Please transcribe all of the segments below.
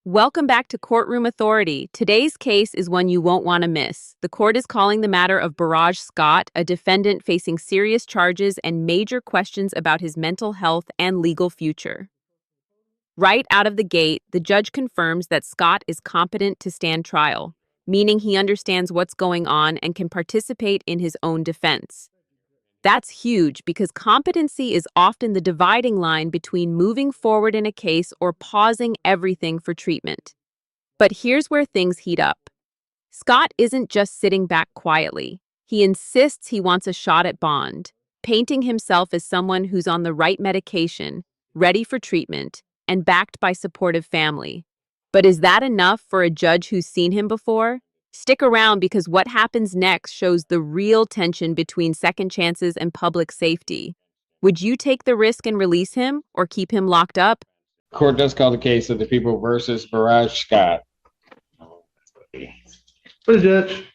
Welcome back to Courtroom Authority. Today's case is one you won't want to miss. The court is calling the matter of Barrage Scott, a defendant facing serious charges and major questions about his mental health and legal future. Right out of the gate, the judge confirms that Scott is competent to stand trial, meaning he understands what's going on and can participate in his own defense. That's huge because competency is often the dividing line between moving forward in a case or pausing everything for treatment. But here's where things heat up. Scott isn't just sitting back quietly. He insists he wants a shot at bond, painting himself as someone who's on the right medication, ready for treatment, and backed by supportive family. But is that enough for a judge who's seen him before? Stick around because what happens next shows the real tension between second chances and public safety. Would you take the risk and release him or keep him locked up? Court does call the case of the people versus Barrage Scott. For the judge.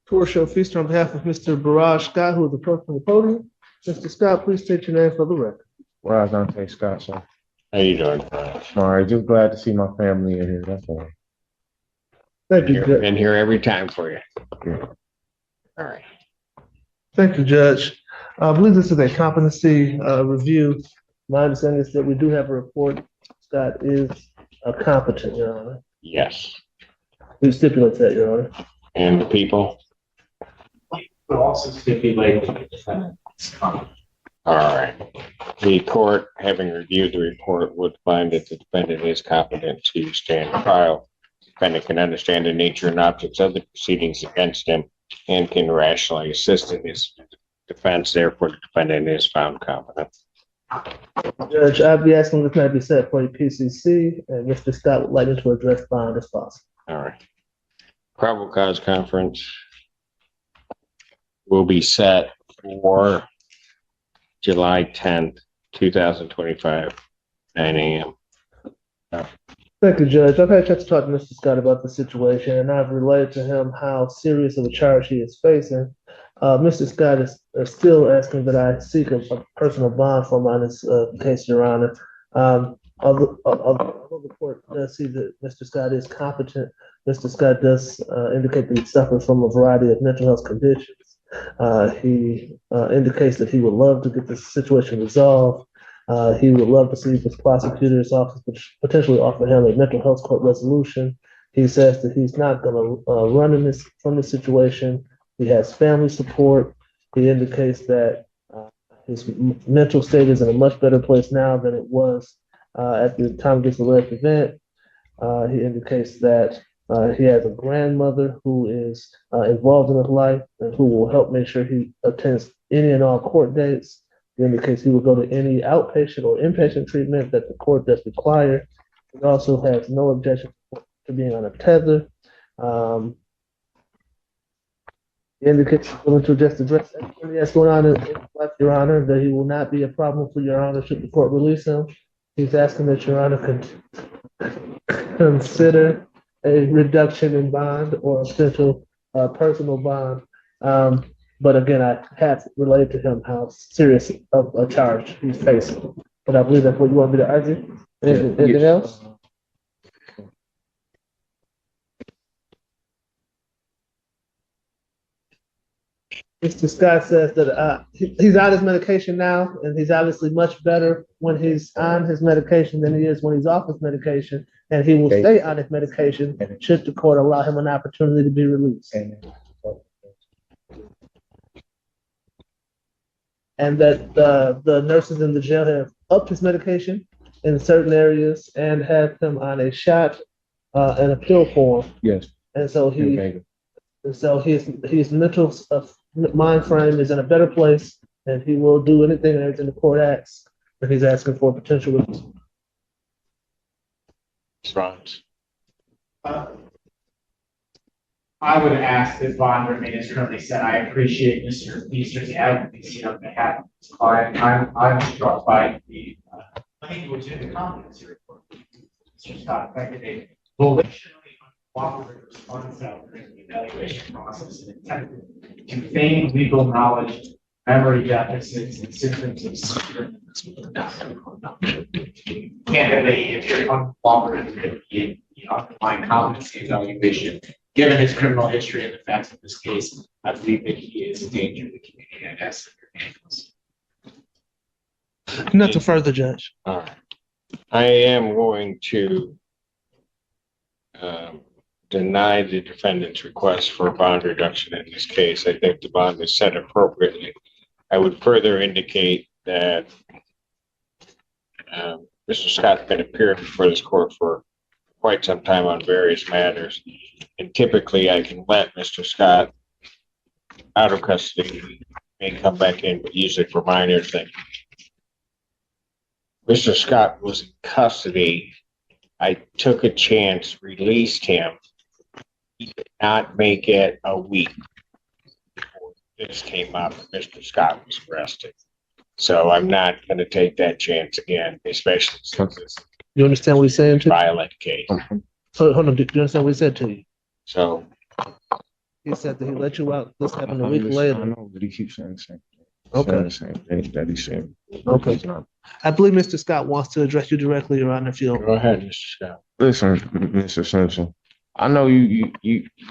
Court shall feast on behalf of Mr. Barrage Scott, who is approaching the podium. Mr. Scott, please state your name for the record. Well, I was gonna say Scott, so. How you doing, Barrage? All right, just glad to see my family in here, that's all. Thank you, Judge. Been here every time for you. Yeah. All right. Thank you, Judge. I believe this is a competency review. My understanding is that we do have a report. Scott is competent, Your Honor. Yes. We stipulate that, Your Honor. And the people? But also stipulate the defendant's comment. All right. The court, having reviewed the report, would find that the defendant is competent to stand trial. The defendant can understand the nature and objects of the proceedings against him and can rationally assist in his defense. Therefore, the defendant is found competent. Judge, I'll be asking this matter be set for a PCC, and Mr. Scott would like me to address bond as possible. All right. Probable cause conference will be set for July 10th, 2025, 9 a.m. Thank you, Judge. I've had a chance to talk to Mr. Scott about the situation, and I've relayed to him how serious of a charge he is facing. Mr. Scott is still asking that I seek a personal bond from on this case, Your Honor. Although the court does see that Mr. Scott is competent, Mr. Scott does indicate that he suffers from a variety of mental health conditions. He indicates that he would love to get this situation resolved. He would love to see his prosecutor's office potentially offer him a mental health court resolution. He says that he's not going to run from this situation. He has family support. He indicates that his mental state is in a much better place now than it was at the time of this alleged event. He indicates that he has a grandmother who is involved in his life and who will help make sure he attends any and all court dates. He indicates he will go to any outpatient or inpatient treatment that the court does require. He also has no objection to being on a tether. He indicates he's willing to just address everything that's going on in his life, Your Honor, that he will not be a problem for Your Honor should the court release him. He's asking that Your Honor consider a reduction in bond or a potential personal bond. But again, I have relayed to him how serious of a charge he's facing. But I believe that's what you want me to argue. Anything else? Mr. Scott says that he's on his medication now, and he's obviously much better when he's on his medication than he is when he's off his medication, and he will stay on his medication should the court allow him an opportunity to be released. And that the nurses in the jail have upped his medication in certain areas and have him on a shot and a pill form. Yes. And so his mental mind frame is in a better place, and he will do anything and everything the court asks that he's asking for potential release. Response. I would ask that bond remain as currently set. I appreciate Mr. Easter's advocacy on behalf of his client. I'm struck by the language in the competency report. Mr. Scott affected a volitionally uncooperative response out during the evaluation process and attempted to feign legal knowledge, memory deficits, and symptoms of severe candidly, if you're uncooperative in the underlying competency evaluation, given his criminal history and the facts of this case, I believe that he is a danger to the community and as Nothing further, Judge. All right. I am going to deny the defendant's request for a bond reduction in this case. I think the bond is set appropriately. I would further indicate that Mr. Scott's been appearing before this court for quite some time on various matters, and typically I can let Mr. Scott out of custody. He may come back in, but usually for minor things. Mr. Scott was in custody. I took a chance, released him. He did not make it a week before this came up. Mr. Scott was arrested. So I'm not going to take that chance again, especially since it's You understand what he's saying a to you? violent case. Hold on, do you understand what he said to you? So He said that he let you out. This happened a I week later. know, but he keeps saying the same thing. Okay. Saying the same thing that he's saying. Okay. He's not. I believe Mr. Scott wants to address you directly, Your Honor, if you don't. go ahead, Mr. Scott. Listen, Mr. Simpson, I know you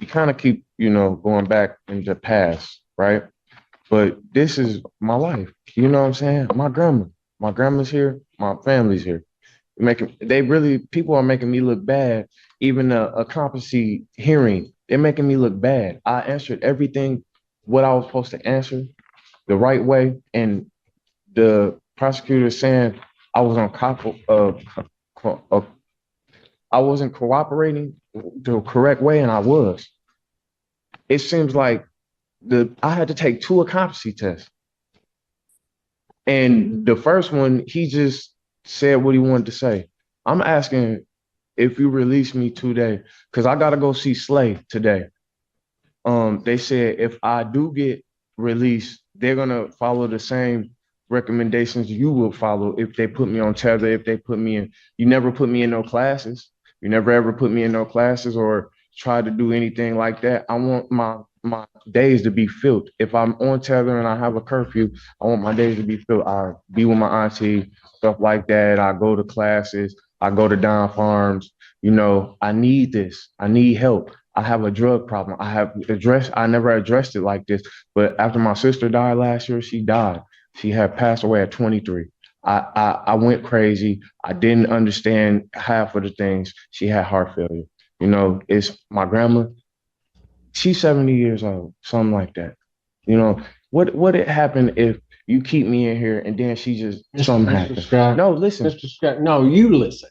kind of keep, going back in the past, right? But this is my life. You know what I'm saying? My grandma's here. My family's here. People are making me look bad. Even a competency hearing, they're making me look bad. I answered everything what I was supposed to answer the right way, and the prosecutor saying I was I wasn't cooperating the correct way, and I was. It seems like I had to take 2 competency tests. And the first one, he just said what he wanted to say. I'm asking if you release me today, because I got to go see Slay today. They said if I do get released, they're going to follow the same recommendations you will follow if they put me on tether, if they put me in. You never put me in no classes. You never ever put me in no classes or try to do anything like that. I want my days to be filled. If I'm on tether and I have a curfew, I want my days to be filled. I be with my auntie, stuff like that. I go to classes. I go to Don Farms. I need this. I need help. I have a drug problem. I never addressed it like this. But after my sister died last year, she died. She had passed away at 23. I went crazy. I didn't understand half of the things. She had heart failure. It's my grandma. She's 70 years old, something like that. What it happen if you keep me in here and then she just something happens? Scott, No, listen. Mr. Scott, no, you listen.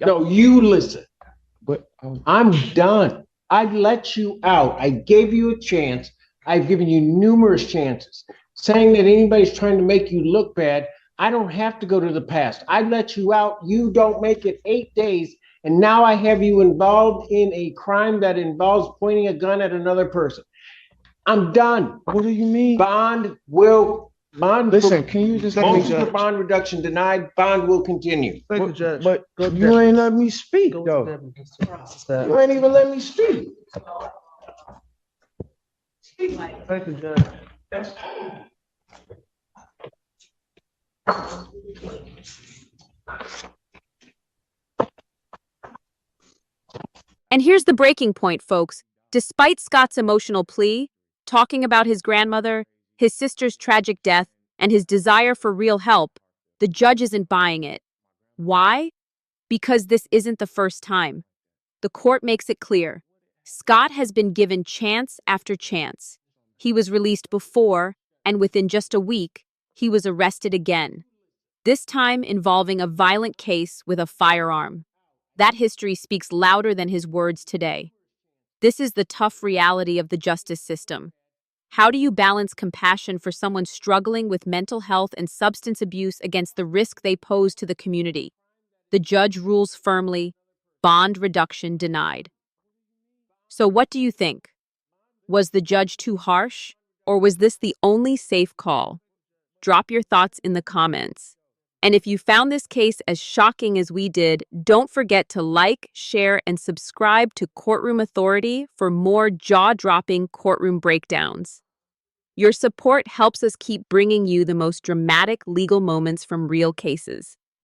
No, you listen. But I'm done. I let you out. I gave you a chance. I've given you numerous chances. Saying that anybody's trying to make you look bad, I don't have to go to the past. I let you out. You don't make it 8 days. And now I have you involved in a crime that involves pointing a gun at another person. I'm done. what do you mean? Listen, Can you just let me motion for bond reduction denied, bond will continue. Thank you, Judge. But Go you ahead. ain't let me speak, Go though. ahead, Mr. Scott. You ain't even let me speak. Thank you, Judge. And here's the breaking point, folks. Despite Scott's emotional plea, talking about his grandmother, his sister's tragic death, and his desire for real help, the judge isn't buying it. Why? Because this isn't the first time. The court makes it clear. Scott has been given chance after chance. He was released before, and within just a week, he was arrested again. This time involving a violent case with a firearm. That history speaks louder than his words today. This is the tough reality of the justice system. How do you balance compassion for someone struggling with mental health and substance abuse against the risk they pose to the community? The judge rules firmly, bond reduction denied. So what do you think? Was the judge too harsh, or was this the only safe call? Drop your thoughts in the comments. And if you found this case as shocking as we did, don't forget to like, share, and subscribe to Courtroom Authority for more jaw-dropping courtroom breakdowns. Your support helps us keep bringing you the most dramatic legal moments from real cases.